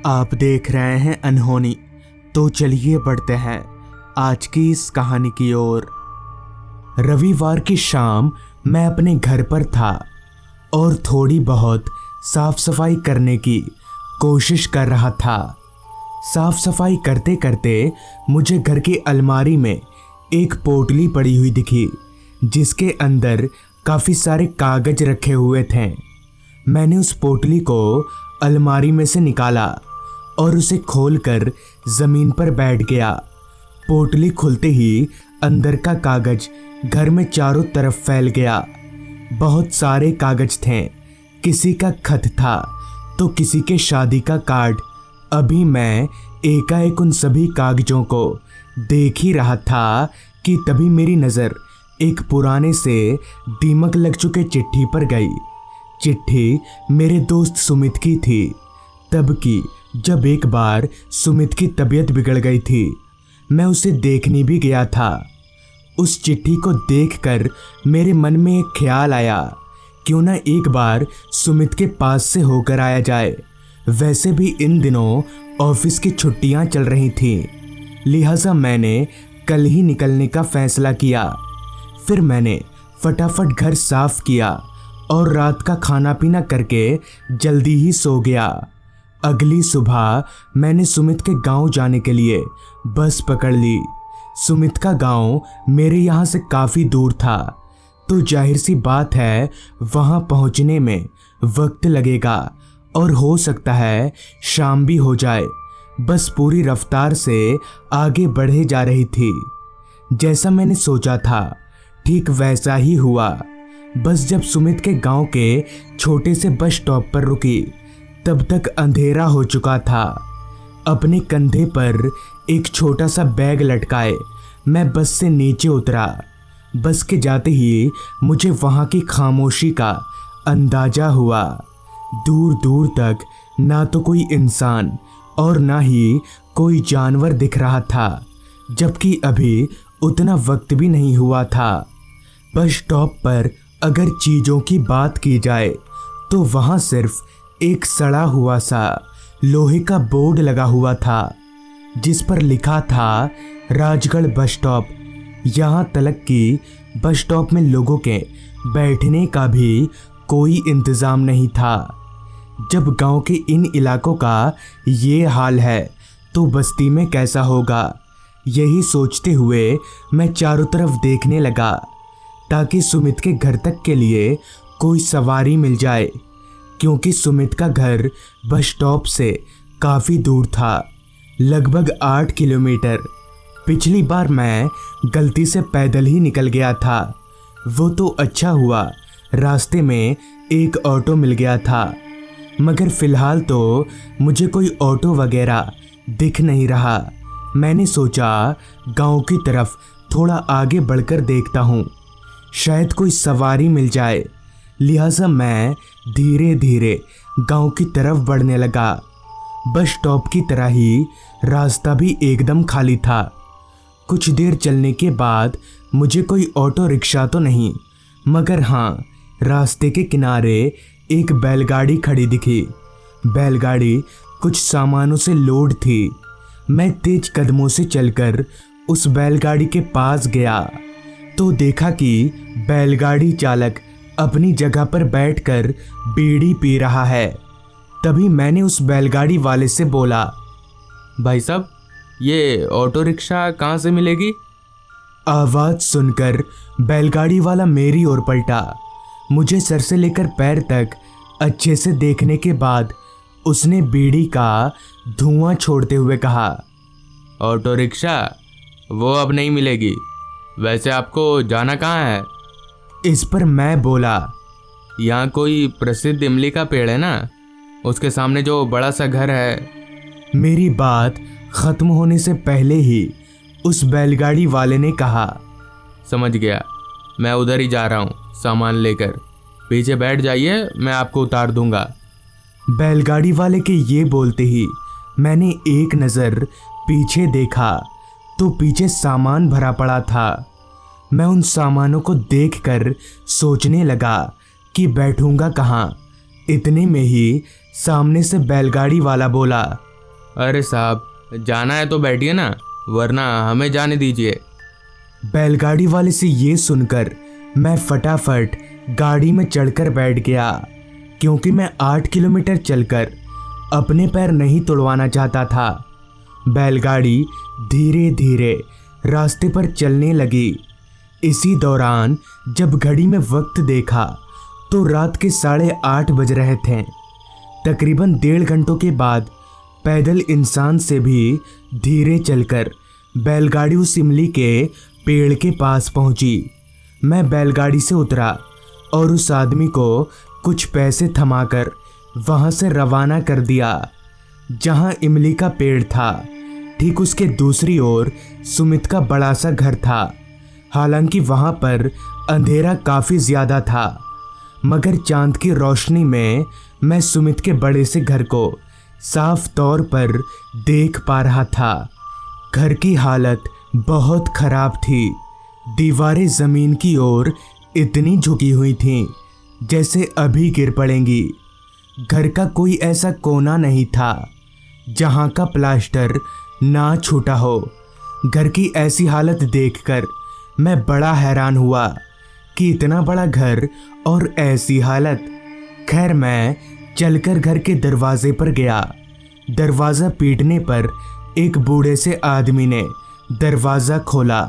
आप देख रहे हैं अनहोनी। तो चलिए बढ़ते हैं आज की इस कहानी की ओर। रविवार की शाम मैं अपने घर पर था और थोड़ी बहुत साफ सफाई करने की कोशिश कर रहा था। साफ सफाई करते करते मुझे घर की अलमारी में एक पोटली पड़ी हुई दिखी जिसके अंदर काफ़ी सारे कागज रखे हुए थे। मैंने उस पोटली को अलमारी में से निकाला और उसे खोलकर ज़मीन पर बैठ गया। पोटली खुलते ही अंदर का कागज घर में चारों तरफ फैल गया। बहुत सारे कागज थे, किसी का खत था तो किसी के शादी का कार्ड। अभी मैं एकाएक उन सभी कागजों को देख ही रहा था कि तभी मेरी नज़र एक पुराने से दीमक लग चुके चिट्ठी पर गई। चिट्ठी मेरे दोस्त सुमित की थी, तब की जब एक बार सुमित की तबीयत बिगड़ गई थी। मैं उसे देखने भी गया था। उस चिट्ठी को देखकर मेरे मन में एक ख्याल आया, क्यों ना एक बार सुमित के पास से होकर आया जाए। वैसे भी इन दिनों ऑफिस की छुट्टियां चल रही थीं, लिहाजा मैंने कल ही निकलने का फैसला किया। फिर मैंने फटाफट घर साफ किया और रात का खाना पीना करके जल्दी ही सो गया। अगली सुबह मैंने सुमित के गांव जाने के लिए बस पकड़ ली। सुमित का गांव मेरे यहाँ से काफ़ी दूर था, तो जाहिर सी बात है वहाँ पहुँचने में वक्त लगेगा और हो सकता है शाम भी हो जाए। बस पूरी रफ्तार से आगे बढ़े जा रही थी। जैसा मैंने सोचा था ठीक वैसा ही हुआ। बस जब सुमित के गांव के छोटे से बस स्टॉप पर रुकी तब तक अंधेरा हो चुका था। अपने कंधे पर एक छोटा सा बैग लटकाए मैं बस से नीचे उतरा। बस के जाते ही मुझे वहाँ की खामोशी का अंदाजा हुआ। दूर दूर तक ना तो कोई इंसान और ना ही कोई जानवर दिख रहा था, जबकि अभी उतना वक्त भी नहीं हुआ था। बस स्टॉप पर अगर चीज़ों की बात की जाए तो वहाँ सिर्फ एक सड़ा हुआ सा लोहे का बोर्ड लगा हुआ था जिस पर लिखा था राजगढ़ बस स्टॉप। यहाँ तलक कि बस स्टॉप में लोगों के बैठने का भी कोई इंतज़ाम नहीं था। जब गांव के इन इलाकों का ये हाल है तो बस्ती में कैसा होगा, यही सोचते हुए मैं चारों तरफ देखने लगा ताकि सुमित के घर तक के लिए कोई सवारी मिल जाए, क्योंकि सुमित का घर बस स्टॉप से काफ़ी दूर था, लगभग 8 किलोमीटर। पिछली बार मैं गलती से पैदल ही निकल गया था। वो तो अच्छा हुआ रास्ते में एक ऑटो मिल गया था, मगर फ़िलहाल तो मुझे कोई ऑटो वगैरह दिख नहीं रहा। मैंने सोचा गांव की तरफ थोड़ा आगे बढ़कर देखता हूँ, शायद कोई सवारी मिल जाए। लिहाजा मैं धीरे धीरे गांव की तरफ बढ़ने लगा। बस स्टॉप की तरह ही रास्ता भी एकदम खाली था। कुछ देर चलने के बाद मुझे कोई ऑटो रिक्शा तो नहीं, मगर हाँ रास्ते के किनारे एक बैलगाड़ी खड़ी दिखी। बैलगाड़ी कुछ सामानों से लोड थी। मैं तेज कदमों से चलकर उस बैलगाड़ी के पास गया तो देखा कि बैलगाड़ी चालक अपनी जगह पर बैठकर बीड़ी पी रहा है। तभी मैंने उस बैलगाड़ी वाले से बोला, भाई साहब ये ऑटो रिक्शा कहाँ से मिलेगी? आवाज़ सुनकर बैलगाड़ी वाला मेरी ओर पलटा। मुझे सर से लेकर पैर तक अच्छे से देखने के बाद उसने बीड़ी का धुआं छोड़ते हुए कहा, ऑटो रिक्शा वो अब नहीं मिलेगी। वैसे आपको जाना कहाँ है? इस पर मैं बोला, यहाँ कोई प्रसिद्ध इमली का पेड़ है ना, उसके सामने जो बड़ा सा घर है। मेरी बात ख़त्म होने से पहले ही उस बैलगाड़ी वाले ने कहा, समझ गया, मैं उधर ही जा रहा हूँ सामान लेकर। पीछे बैठ जाइए, मैं आपको उतार दूंगा। बैलगाड़ी वाले के ये बोलते ही मैंने एक नज़र पीछे देखा तो पीछे सामान भरा पड़ा था। मैं उन सामानों को देखकर सोचने लगा कि बैठूंगा कहाँ। इतने में ही सामने से बैलगाड़ी वाला बोला, अरे साहब, जाना है तो बैठिए ना, वरना हमें जाने दीजिए। बैलगाड़ी वाले से ये सुनकर मैं फटाफट गाड़ी में चढ़कर बैठ गया, क्योंकि मैं 8 किलोमीटर चलकर अपने पैर नहीं तुड़वाना चाहता था। बैलगाड़ी धीरे धीरे रास्ते पर चलने लगी। इसी दौरान जब घड़ी में वक्त देखा तो रात के 8:30 बज रहे थे। तकरीबन 1.5 घंटों के बाद पैदल इंसान से भी धीरे चलकर बैलगाड़ी उस इमली के पेड़ के पास पहुंची। मैं बैलगाड़ी से उतरा और उस आदमी को कुछ पैसे थमाकर वहां से रवाना कर दिया। जहां इमली का पेड़ था, ठीक उसके दूसरी ओर सुमित का बड़ा सा घर था। हालांकि वहां पर अंधेरा काफ़ी ज़्यादा था, मगर चांद की रोशनी में मैं सुमित के बड़े से घर को साफ तौर पर देख पा रहा था। घर की हालत बहुत खराब थी। दीवारें ज़मीन की ओर इतनी झुकी हुई थीं जैसे अभी गिर पड़ेंगी। घर का कोई ऐसा कोना नहीं था जहां का प्लास्टर ना छूटा हो। घर की ऐसी हालत देखकर मैं बड़ा हैरान हुआ कि इतना बड़ा घर और ऐसी हालत। खैर, मैं चलकर घर के दरवाजे पर गया। दरवाज़ा पीटने पर एक बूढ़े से आदमी ने दरवाज़ा खोला।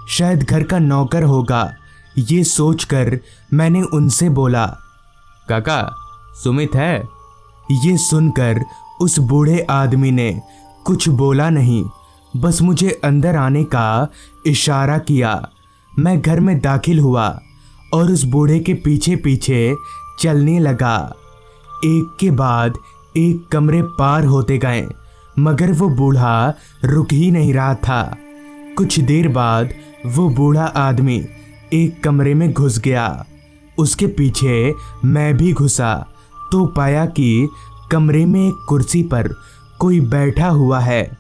शायद घर का नौकर होगा, ये सोचकर मैंने उनसे बोला, काका, सुमित है? ये सुनकर उस बूढ़े आदमी ने कुछ बोला नहीं, बस मुझे अंदर आने का इशारा किया। मैं घर में दाखिल हुआ और उस बूढ़े के पीछे पीछे चलने लगा। एक के बाद एक कमरे पार होते गए, मगर वो बूढ़ा रुक ही नहीं रहा था। कुछ देर बाद वो बूढ़ा आदमी एक कमरे में घुस गया। उसके पीछे मैं भी घुसा तो पाया कि कमरे में एक कुर्सी पर कोई बैठा हुआ है।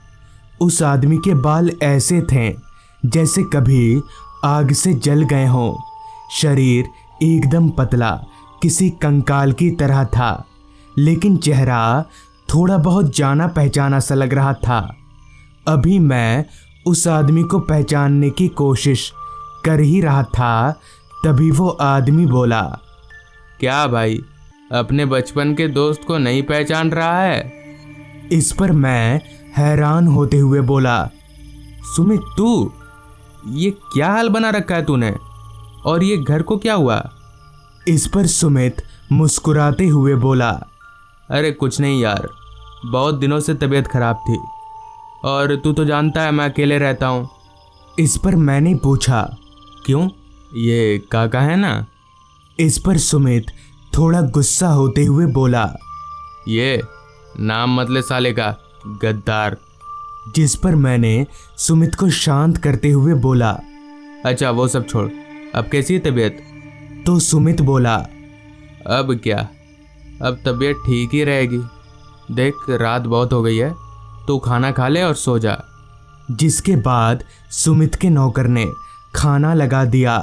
उस आदमी के बाल ऐसे थे जैसे कभी आग से जल गए हों। शरीर एकदम पतला, किसी कंकाल की तरह था, लेकिन चेहरा थोड़ा बहुत जाना पहचाना सा लग रहा था। अभी मैं उस आदमी को पहचानने की कोशिश कर ही रहा था, तभी वो आदमी बोला, क्या भाई, अपने बचपन के दोस्त को नहीं पहचान रहा है? इस पर मैं हैरान होते हुए बोला, सुमित, तू ये क्या हाल बना रखा है तूने? और ये घर को क्या हुआ? इस पर सुमित मुस्कुराते हुए बोला, अरे कुछ नहीं यार, बहुत दिनों से तबीयत खराब थी, और तू तो जानता है मैं अकेले रहता हूँ। इस पर मैंने पूछा, क्यों, ये काका है ना? इस पर सुमित थोड़ा गुस्सा होते हुए बोला, ये नाम मत ले साले का, गद्दार। जिस पर मैंने सुमित को शांत करते हुए बोला, अच्छा वो सब छोड़, अब कैसी है तबीयत? तो सुमित बोला, अब क्या, अब तबीयत ठीक ही रहेगी। देख, रात बहुत हो गई है, तू खाना खा ले और सो जा। जिसके बाद सुमित के नौकर ने खाना लगा दिया।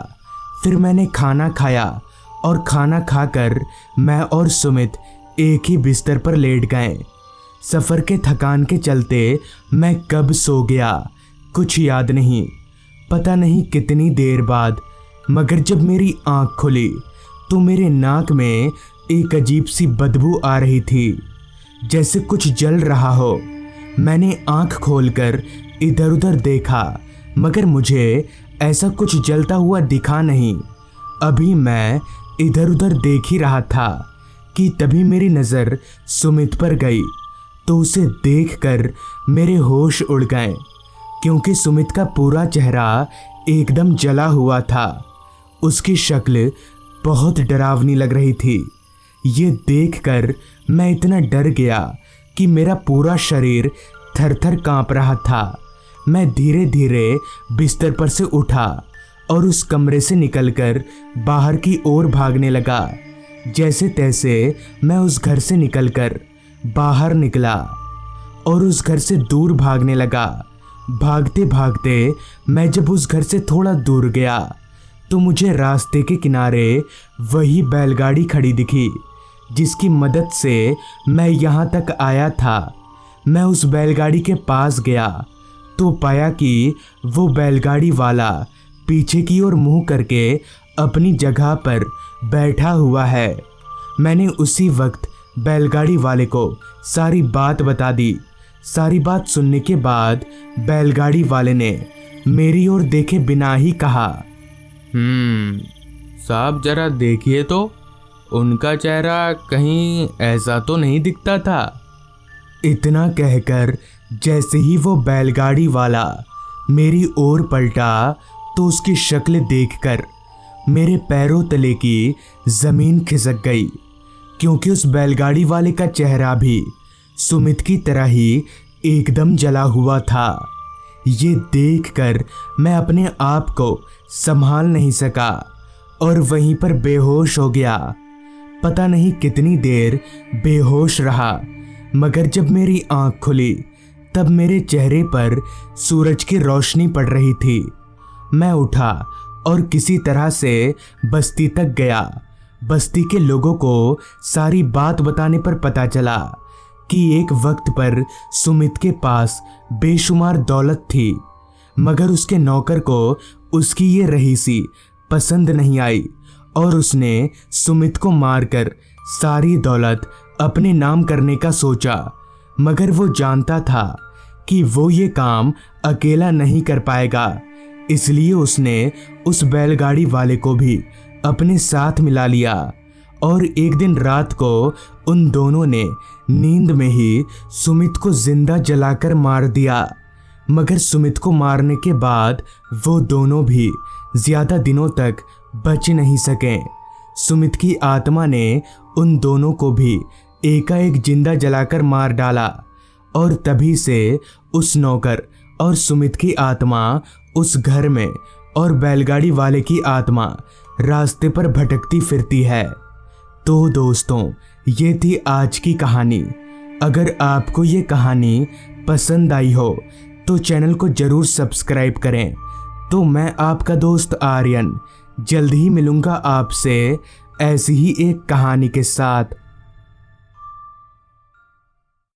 फिर मैंने खाना खाया और खाना खाकर मैं और सुमित एक ही बिस्तर पर लेट गए। सफ़र के थकान के चलते मैं कब सो गया कुछ याद नहीं। पता नहीं कितनी देर बाद, मगर जब मेरी आँख खुली तो मेरे नाक में एक अजीब सी बदबू आ रही थी, जैसे कुछ जल रहा हो। मैंने आँख खोलकर इधर उधर देखा, मगर मुझे ऐसा कुछ जलता हुआ दिखा नहीं। अभी मैं इधर उधर देख ही रहा था कि तभी मेरी नज़र सुमित पर गई, तो उसे देखकर मेरे होश उड़ गए, क्योंकि सुमित का पूरा चेहरा एकदम जला हुआ था। उसकी शक्ल बहुत डरावनी लग रही थी। ये देखकर मैं इतना डर गया कि मेरा पूरा शरीर थर थर काँप रहा था। मैं धीरे धीरे बिस्तर पर से उठा और उस कमरे से निकलकर बाहर की ओर भागने लगा। जैसे तैसे मैं उस घर से निकलकर बाहर निकला और उस घर से दूर भागने लगा। भागते भागते मैं जब उस घर से थोड़ा दूर गया तो मुझे रास्ते के किनारे वही बैलगाड़ी खड़ी दिखी जिसकी मदद से मैं यहाँ तक आया था। मैं उस बैलगाड़ी के पास गया तो पाया कि वो बैलगाड़ी वाला पीछे की ओर मुंह करके अपनी जगह पर बैठा हुआ है। मैंने उसी वक्त बैलगाड़ी वाले को सारी बात बता दी। सारी बात सुनने के बाद बैलगाड़ी वाले ने मेरी ओर देखे बिना ही कहा, साहब जरा देखिए तो, उनका चेहरा कहीं ऐसा तो नहीं दिखता था। इतना कहकर जैसे ही वो बैलगाड़ी वाला मेरी ओर पलटा तो उसकी शक्ल देखकर मेरे पैरों तले की जमीन खिसक गई, क्योंकि उस बैलगाड़ी वाले का चेहरा भी सुमित की तरह ही एकदम जला हुआ था। ये देखकर मैं अपने आप को संभाल नहीं सका और वहीं पर बेहोश हो गया। पता नहीं कितनी देर बेहोश रहा, मगर जब मेरी आंख खुली तब मेरे चेहरे पर सूरज की रोशनी पड़ रही थी। मैं उठा और किसी तरह से बस्ती तक गया। बस्ती के लोगों को सारी बात बताने पर पता चला कि एक वक्त पर सुमित के पास बेशुमार दौलत थी, मगर उसके नौकर को उसकी ये रहीसी पसंद नहीं आई और उसने सुमित को मारकर सारी दौलत अपने नाम करने का सोचा। मगर वो जानता था कि वो ये काम अकेला नहीं कर पाएगा, इसलिए उसने उस बैलगाड़ी वाले को भी अपने साथ मिला लिया और एक दिन रात को उन दोनों ने नींद में ही सुमित को जिंदा जलाकर मार दिया। मगर सुमित को मारने के बाद वो दोनों भी ज्यादा दिनों तक बच नहीं सके। सुमित की आत्मा ने उन दोनों को भी एकाएक जिंदा जलाकर मार डाला और तभी से उस नौकर और सुमित की आत्मा उस घर में और बैलगाड़ी वाले की आत्मा रास्ते पर भटकती फिरती है। तो दोस्तों, ये थी आज की कहानी। अगर आपको ये कहानी पसंद आई हो तो चैनल को जरूर सब्सक्राइब करें। तो मैं आपका दोस्त आर्यन जल्द ही मिलूंगा आपसे ऐसी ही एक कहानी के साथ।